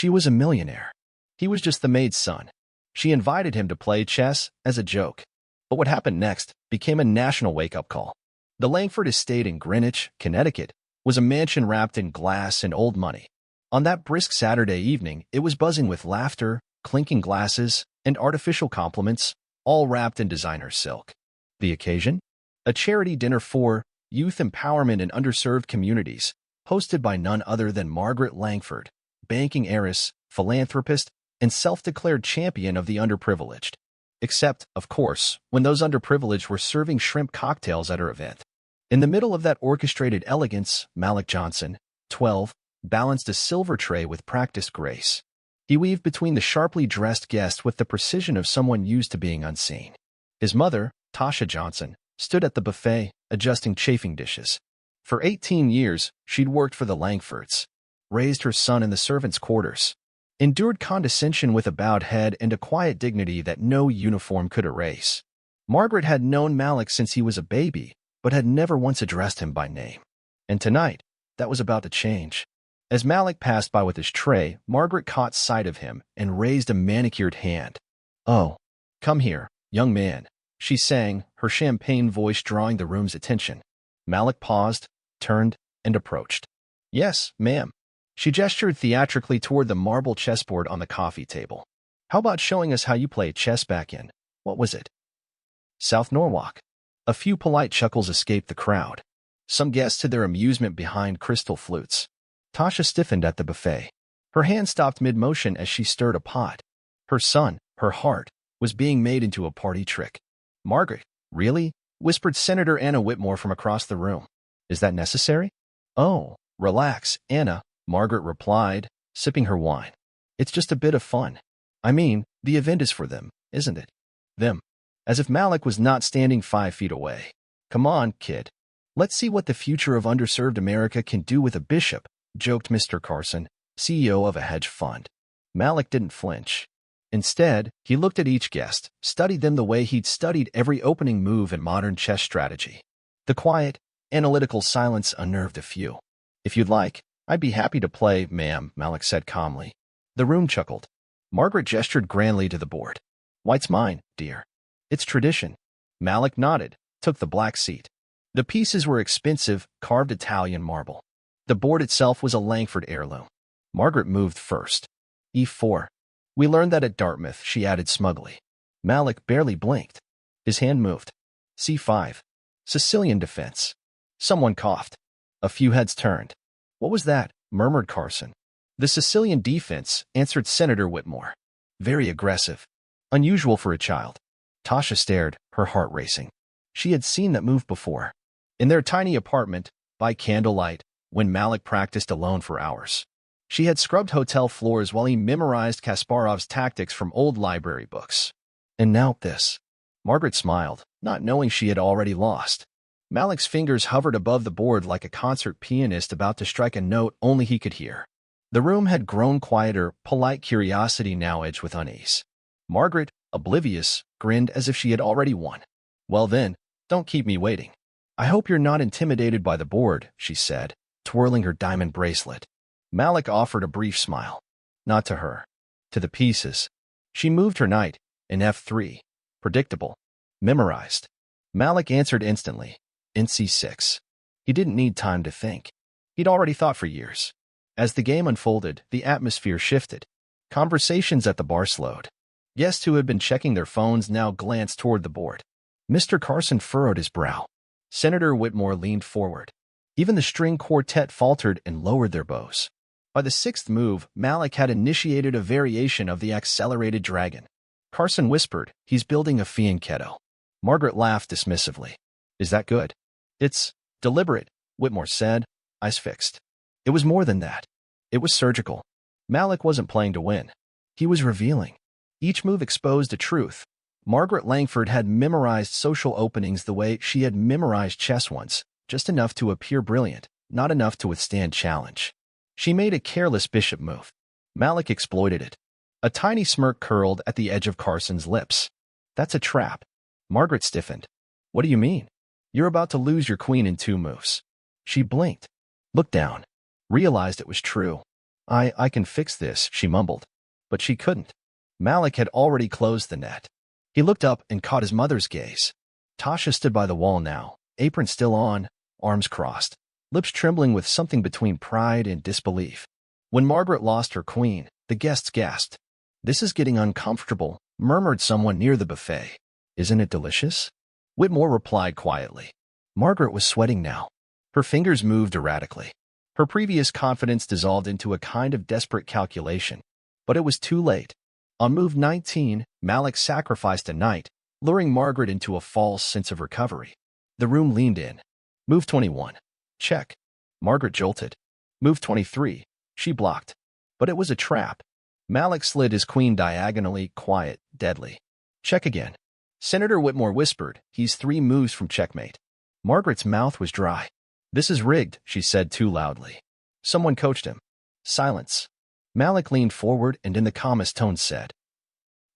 She was a millionaire. He was just the maid's son. She invited him to play chess as a joke. But what happened next became a national wake-up call. The Langford estate in Greenwich, Connecticut, was a mansion wrapped in glass and old money. On that brisk Saturday evening, it was buzzing with laughter, clinking glasses, and artificial compliments, all wrapped in designer silk. The occasion? A charity dinner for youth empowerment in underserved communities, hosted by none other than Margaret Langford, banking heiress, philanthropist, and self-declared champion of the underprivileged. Except, of course, when those underprivileged were serving shrimp cocktails at her event. In the middle of that orchestrated elegance, Malik Johnson, 12, balanced a silver tray with practiced grace. He weaved between the sharply dressed guests with the precision of someone used to being unseen. His mother, Tasha Johnson, stood at the buffet, adjusting chafing dishes. For 18 years, she'd worked for the Langfords, raised her son in the servants' quarters, endured condescension with a bowed head and a quiet dignity that no uniform could erase. Margaret had known Malik since he was a baby, but had never once addressed him by name. And tonight, that was about to change. As Malik passed by with his tray, Margaret caught sight of him and raised a manicured hand. "Oh, come here, young man," she sang, her champagne voice drawing the room's attention. Malik paused, turned, and approached. "Yes, ma'am." She gestured theatrically toward the marble chessboard on the coffee table. "How about showing us how you play chess back in, what was it? South Norwalk?" A few polite chuckles escaped the crowd. Some guests had their amusement behind crystal flutes. Tasha stiffened at the buffet. Her hand stopped mid-motion as she stirred a pot. Her son, her heart, was being made into a party trick. "Margaret, really?" whispered Senator Anna Whitmore from across the room. "Is that necessary?" "Oh, relax, Anna," Margaret replied, sipping her wine. "It's just a bit of fun. I mean, the event is for them, isn't it?" Them. As if Malik was not standing 5 feet away. "Come on, kid. Let's see what the future of underserved America can do with a bishop," joked Mr. Carson, CEO of a hedge fund. Malik didn't flinch. Instead, he looked at each guest, studied them the way he'd studied every opening move in modern chess strategy. The quiet, analytical silence unnerved a few. "If you'd like, I'd be happy to play, ma'am," Malik said calmly. The room chuckled. Margaret gestured grandly to the board. "White's mine, dear. It's tradition." Malik nodded, took the black seat. The pieces were expensive, carved Italian marble. The board itself was a Langford heirloom. Margaret moved first. E4. "We learned that at Dartmouth," she added smugly. Malik barely blinked. His hand moved. C5. Sicilian defense. Someone coughed. A few heads turned. "What was that?" murmured Carson. "The Sicilian defense," answered Senator Whitmore. "Very aggressive. Unusual for a child." Tasha stared, her heart racing. She had seen that move before. In their tiny apartment, by candlelight, when Malik practiced alone for hours. She had scrubbed hotel floors while he memorized Kasparov's tactics from old library books. And now this. Margaret smiled, not knowing she had already lost. Malik's fingers hovered above the board like a concert pianist about to strike a note only he could hear. The room had grown quieter, polite curiosity now edged with unease. Margaret, oblivious, grinned as if she had already won. "Well then, don't keep me waiting. I hope you're not intimidated by the board," she said, twirling her diamond bracelet. Malik offered a brief smile. Not to her. To the pieces. She moved her knight, in F3. Predictable. Memorized. Malik answered instantly. In C6. He didn't need time to think. He'd already thought for years. As the game unfolded, the atmosphere shifted. Conversations at the bar slowed. Guests who had been checking their phones now glanced toward the board. Mr. Carson furrowed his brow. Senator Whitmore leaned forward. Even the string quartet faltered and lowered their bows. By the 6th move, Malik had initiated a variation of the accelerated dragon. Carson whispered, "He's building a fianchetto." Margaret laughed dismissively. "Is that good?" "It's deliberate," Whitmore said, eyes fixed. It was more than that. It was surgical. Malik wasn't playing to win. He was revealing. Each move exposed a truth. Margaret Langford had memorized social openings the way she had memorized chess once, just enough to appear brilliant, not enough to withstand challenge. She made a careless bishop move. Malik exploited it. A tiny smirk curled at the edge of Carson's lips. "That's a trap." Margaret stiffened. "What do you mean?" "You're about to lose your queen in 2 moves." She blinked, looked down, realized it was true. I can fix this, she mumbled. But she couldn't. Malik had already closed the net. He looked up and caught his mother's gaze. Tasha stood by the wall now, apron still on, arms crossed, lips trembling with something between pride and disbelief. When Margaret lost her queen, the guests gasped. "This is getting uncomfortable," murmured someone near the buffet. "Isn't it delicious?" Whitmore replied quietly. Margaret was sweating now. Her fingers moved erratically. Her previous confidence dissolved into a kind of desperate calculation. But it was too late. On move 19, Malik sacrificed a knight, luring Margaret into a false sense of recovery. The room leaned in. Move 21. Check. Margaret jolted. Move 23. She blocked. But it was a trap. Malik slid his queen diagonally, quiet, deadly. Check again. Senator Whitmore whispered, "He's 3 moves from checkmate." Margaret's mouth was dry. "This is rigged," she said too loudly. Someone coached him. Silence. Malik leaned forward and in the calmest tone said,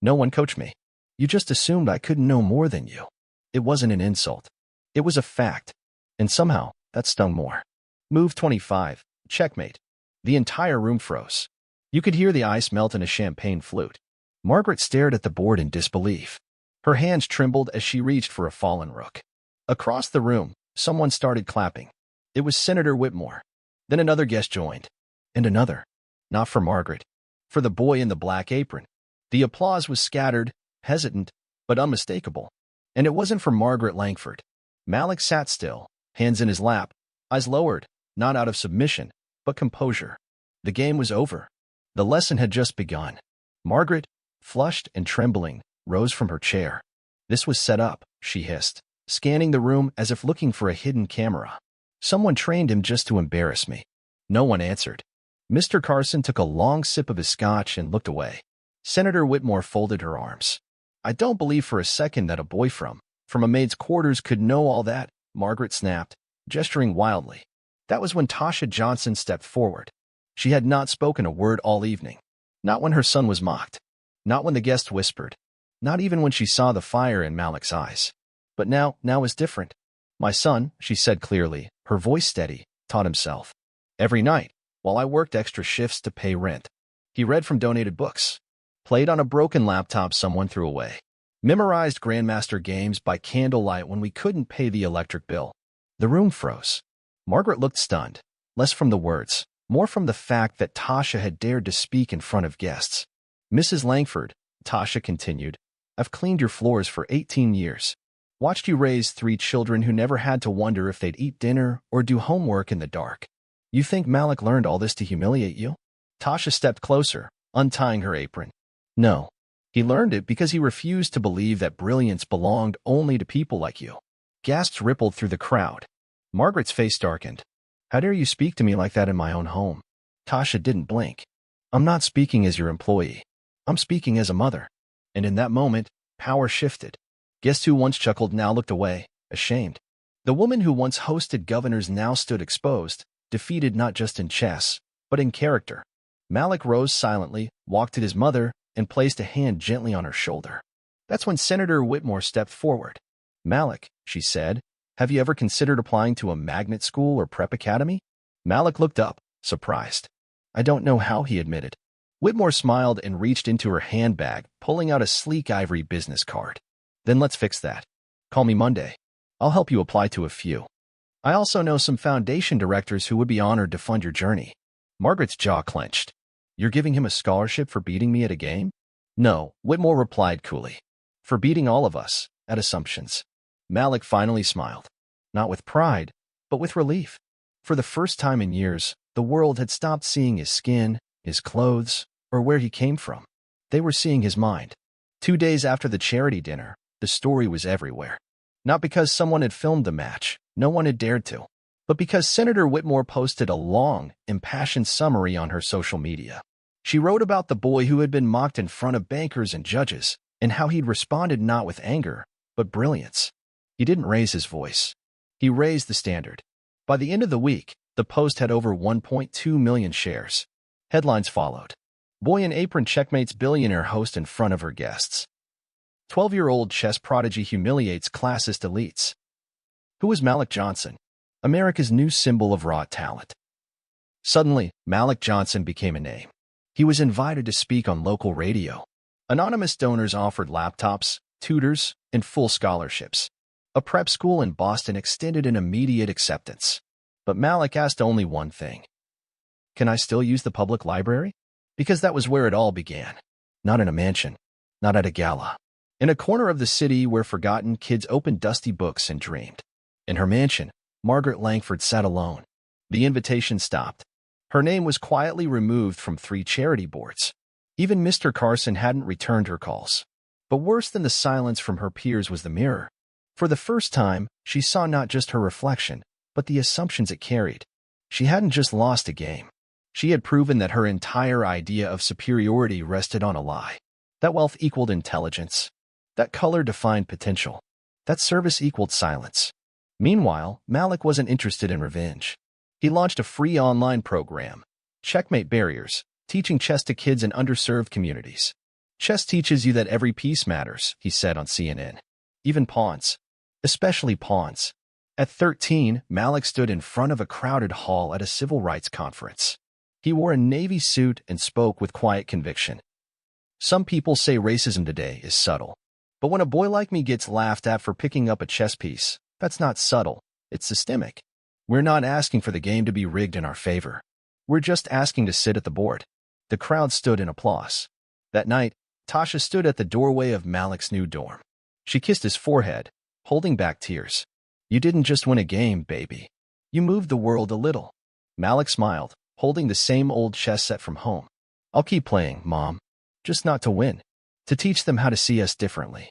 "No one coached me. You just assumed I couldn't know more than you." It wasn't an insult. It was a fact. And somehow, that stung more. Move 25. Checkmate. The entire room froze. You could hear the ice melt in a champagne flute. Margaret stared at the board in disbelief. Her hands trembled as she reached for a fallen rook. Across the room, someone started clapping. It was Senator Whitmore. Then another guest joined. And another. Not for Margaret. For the boy in the black apron. The applause was scattered, hesitant, but unmistakable. And it wasn't for Margaret Langford. Malik sat still, hands in his lap, eyes lowered, not out of submission, but composure. The game was over. The lesson had just begun. Margaret, flushed and trembling, rose from her chair. "This was set up," she hissed, scanning the room as if looking for a hidden camera. "Someone trained him just to embarrass me." No one answered. Mr. Carson took a long sip of his scotch and looked away. Senator Whitmore folded her arms. "I don't believe for a second that a boy from a maid's quarters could know all that," Margaret snapped, gesturing wildly. That was when Tasha Johnson stepped forward. She had not spoken a word all evening. Not when her son was mocked. Not when the guest whispered. Not even when she saw the fire in Malik's eyes. But now was different. "My son," she said clearly, her voice steady, taught himself. Every night, while I worked extra shifts to pay rent. He read from donated books. Played on a broken laptop someone threw away. Memorized Grandmaster games by candlelight when we couldn't pay the electric bill. The room froze. Margaret looked stunned, less from the words, more from the fact that Tasha had dared to speak in front of guests. "Mrs. Langford," Tasha continued, "I've cleaned your floors for 18 years. Watched you raise 3 children who never had to wonder if they'd eat dinner or do homework in the dark. You think Malik learned all this to humiliate you?" Tasha stepped closer, untying her apron. "No. He learned it because he refused to believe that brilliance belonged only to people like you." Gasps rippled through the crowd. Margaret's face darkened. "How dare you speak to me like that in my own home?" Tasha didn't blink. "I'm not speaking as your employee. I'm speaking as a mother." And in that moment, power shifted. Guests who once chuckled now looked away, ashamed. The woman who once hosted governors now stood exposed, defeated not just in chess, but in character. Malik rose silently, walked to his mother, and placed a hand gently on her shoulder. That's when Senator Whitmore stepped forward. "Malik," she said, "have you ever considered applying to a magnet school or prep academy?" Malik looked up, surprised. "I don't know how," he admitted. Whitmore smiled and reached into her handbag, pulling out a sleek ivory business card. "Then let's fix that. Call me Monday. I'll help you apply to a few. I also know some foundation directors who would be honored to fund your journey." Margaret's jaw clenched. "You're giving him a scholarship for beating me at a game?" "No," Whitmore replied coolly. "For beating all of us, at assumptions." Malik finally smiled. Not with pride, but with relief. For the first time in years, the world had stopped seeing his skin, his clothes, or where he came from. They were seeing his mind. 2 days after the charity dinner, the story was everywhere. Not because someone had filmed the match, no one had dared to, but because Senator Whitmore posted a long, impassioned summary on her social media. She wrote about the boy who had been mocked in front of bankers and judges, and how he'd responded not with anger, but brilliance. He didn't raise his voice. He raised the standard. By the end of the week, the post had over 1.2 million shares. Headlines followed. "Boy in apron checkmates billionaire host in front of her guests." 12-year-old chess prodigy humiliates classist elites. Who was Malik Johnson? America's new symbol of raw talent. Suddenly, Malik Johnson became a name. He was invited to speak on local radio. Anonymous donors offered laptops, tutors, and full scholarships. A prep school in Boston extended an immediate acceptance. But Malik asked only one thing. Can I still use the public library? Because that was where it all began. Not in a mansion. Not at a gala. In a corner of the city where forgotten kids opened dusty books and dreamed. In her mansion, Margaret Langford sat alone. The invitation stopped. Her name was quietly removed from 3 charity boards. Even Mr. Carson hadn't returned her calls. But worse than the silence from her peers was the mirror. For the first time, she saw not just her reflection, but the assumptions it carried. She hadn't just lost a game. She had proven that her entire idea of superiority rested on a lie. That wealth equaled intelligence. That color defined potential. That service equaled silence. Meanwhile, Malik wasn't interested in revenge. He launched a free online program, Checkmate Barriers, teaching chess to kids in underserved communities. Chess teaches you that every piece matters, he said on CNN. Even pawns. Especially pawns. At 13, Malik stood in front of a crowded hall at a civil rights conference. He wore a navy suit and spoke with quiet conviction. Some people say racism today is subtle. But when a boy like me gets laughed at for picking up a chess piece, that's not subtle, it's systemic. We're not asking for the game to be rigged in our favor. We're just asking to sit at the board. The crowd stood in applause. That night, Tasha stood at the doorway of Malik's new dorm. She kissed his forehead, holding back tears. You didn't just win a game, baby. You moved the world a little. Malik smiled, holding the same old chess set from home. I'll keep playing, Mom. Just not to win. To teach them how to see us differently.